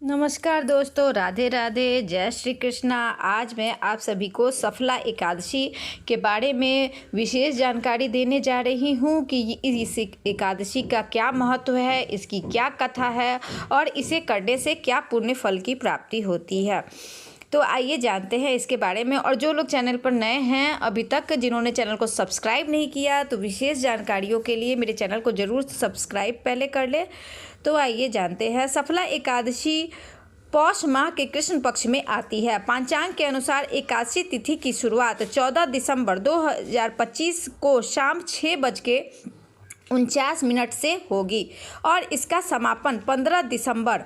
नमस्कार दोस्तों, राधे राधे, जय श्री कृष्णा। आज मैं आप सभी को सफला एकादशी के बारे में विशेष जानकारी देने जा रही हूँ कि इस एकादशी का क्या महत्व है, इसकी क्या कथा है और इसे करने से क्या पुण्य फल की प्राप्ति होती है। तो आइए जानते हैं इसके बारे में। और जो लोग चैनल पर नए हैं अभी तक, जिन्होंने चैनल को सब्सक्राइब नहीं किया, तो विशेष जानकारियों के लिए मेरे चैनल को ज़रूर सब्सक्राइब पहले कर ले। तो आइए जानते हैं। सफला एकादशी पौष माह के कृष्ण पक्ष में आती है। पंचांग के अनुसार एकादशी तिथि की शुरुआत 14 दिसंबर 2025 को शाम 6:49 से होगी और इसका समापन 15 दिसंबर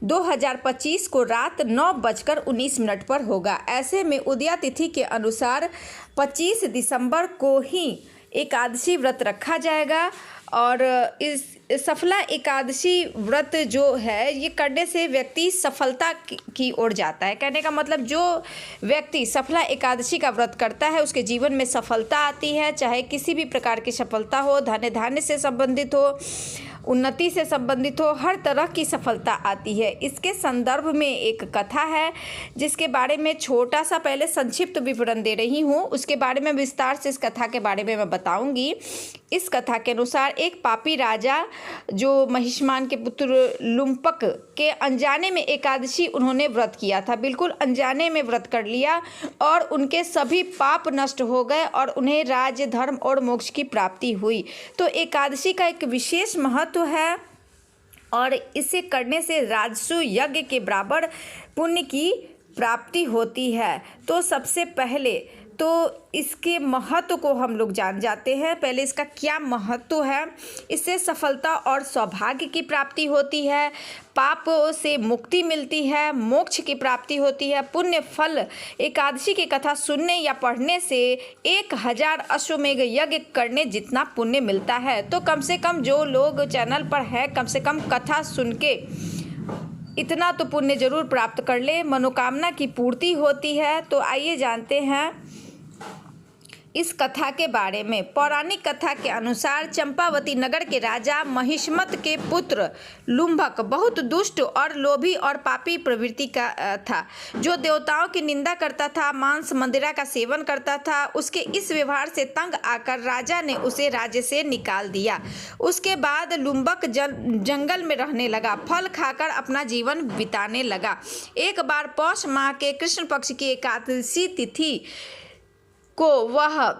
2025 को रात 9:19 पर होगा। ऐसे में उदया तिथि के अनुसार 25 दिसंबर को ही एकादशी व्रत रखा जाएगा। और इस सफला एकादशी व्रत जो है ये करने से व्यक्ति सफलता की ओर जाता है। कहने का मतलब, जो व्यक्ति सफला एकादशी का व्रत करता है उसके जीवन में सफलता आती है, चाहे किसी भी प्रकार की सफलता हो, धन धान्य से संबंधित हो, उन्नति से संबंधित हो, हर तरह की सफलता आती है। इसके संदर्भ में एक कथा है जिसके बारे में छोटा सा पहले संक्षिप्त विवरण दे रही हूँ, उसके बारे में विस्तार से इस कथा के बारे में मैं बताऊंगी। इस कथा के अनुसार एक पापी राजा जो महिष्मान के पुत्र लुम्पक के अनजाने में एकादशी उन्होंने व्रत किया था, बिल्कुल अनजाने में व्रत कर लिया और उनके सभी पाप नष्ट हो गए और उन्हें राज्य, धर्म और मोक्ष की प्राप्ति हुई। तो एकादशी का एक विशेष महत्व है और इसे करने से राजसु यज्ञ के बराबर पुण्य की प्राप्ति होती है। तो सबसे पहले तो इसके महत्व को हम लोग जान जाते हैं। पहले इसका क्या महत्व है। इससे सफलता और सौभाग्य की प्राप्ति होती है, पाप से मुक्ति मिलती है, मोक्ष की प्राप्ति होती है, पुण्य फल। एकादशी की कथा सुनने या पढ़ने से 1000 अश्वमेघ यज्ञ करने जितना पुण्य मिलता है। तो कम से कम जो लोग चैनल पर है, कम से कम कथा सुन के इतना तो पुण्य जरूर प्राप्त कर ले, मनोकामना की पूर्ति होती है। तो आइए जानते हैं इस कथा के बारे में। पौराणिक कथा के अनुसार चंपावती नगर के राजा महिष्मत के पुत्र लुम्भक बहुत दुष्ट और लोभी और पापी प्रवृत्ति का था, जो देवताओं की निंदा करता था, मांस मंदिरा का सेवन करता था। उसके इस व्यवहार से तंग आकर राजा ने उसे राज्य से निकाल दिया। उसके बाद लुम्भक जंगल में रहने लगा, फल खाकर अपना जीवन बिताने लगा। एक बार पौष माह के कृष्ण पक्ष की एकादशी तिथि को वह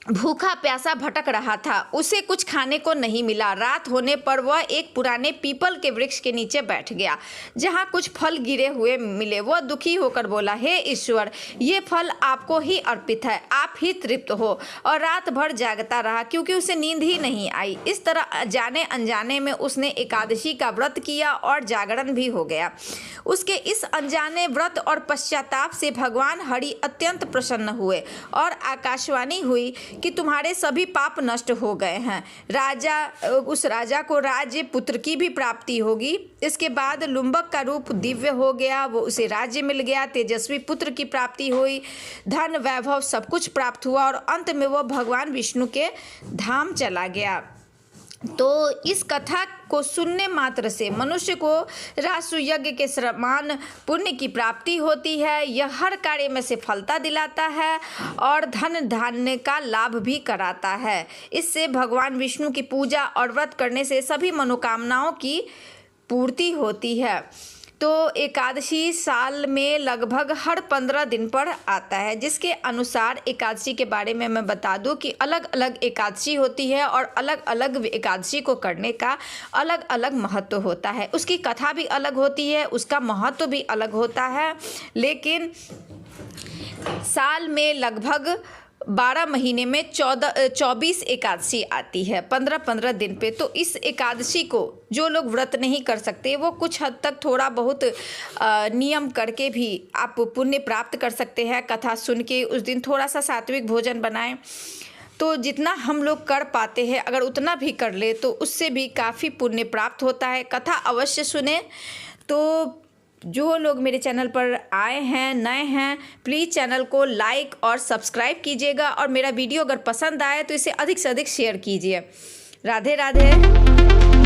भूखा प्यासा भटक रहा था। उसे कुछ खाने को नहीं मिला। रात होने पर वह एक पुराने पीपल के वृक्ष के नीचे बैठ गया, जहाँ कुछ फल गिरे हुए मिले। वह दुखी होकर बोला, हे ईश्वर, ये फल आपको ही अर्पित है, आप ही तृप्त हो। और रात भर जागता रहा क्योंकि उसे नींद ही नहीं आई। इस तरह जाने अनजाने में उसने एकादशी का व्रत किया और जागरण भी हो गया। उसके इस अनजाने व्रत और पश्चाताप से भगवान हरि अत्यंत प्रसन्न हुए और आकाशवाणी हुई कि तुम्हारे सभी पाप नष्ट हो गए हैं। उस राजा को राज्य, पुत्र की भी प्राप्ति होगी। इसके बाद लुम्बक का रूप दिव्य हो गया, वो उसे राज्य मिल गया, तेजस्वी पुत्र की प्राप्ति हुई, धन वैभव सब कुछ प्राप्त हुआ और अंत में वह भगवान विष्णु के धाम चला गया। तो इस कथा को सुनने मात्र से मनुष्य को राजसु यज्ञ के समान पुण्य की प्राप्ति होती है। यह हर कार्य में सफलता दिलाता है और धन धान्य का लाभ भी कराता है। इससे भगवान विष्णु की पूजा और व्रत करने से सभी मनोकामनाओं की पूर्ति होती है। तो एकादशी साल में लगभग हर 15 दिन पर आता है, जिसके अनुसार एकादशी के बारे में मैं बता दूं कि अलग अलग एकादशी होती है और अलग अलग एकादशी को करने का अलग अलग महत्व होता है। उसकी कथा भी अलग होती है, उसका महत्व भी अलग होता है। लेकिन साल में लगभग 12 महीने में 24 एकादशी आती है, 15-15 दिन पे। तो इस एकादशी को जो लोग व्रत नहीं कर सकते वो कुछ हद तक थोड़ा बहुत नियम करके भी आप पुण्य प्राप्त कर सकते हैं। कथा सुन के उस दिन थोड़ा सा सात्विक भोजन बनाएं, तो जितना हम लोग कर पाते हैं अगर उतना भी कर ले तो उससे भी काफ़ी पुण्य प्राप्त होता है। कथा अवश्य सुने। तो जो लोग मेरे चैनल पर आए हैं, नए हैं, प्लीज़ चैनल को लाइक और सब्सक्राइब कीजिएगा और मेरा वीडियो अगर पसंद आए तो इसे अधिक से अधिक शेयर कीजिए। राधे राधे।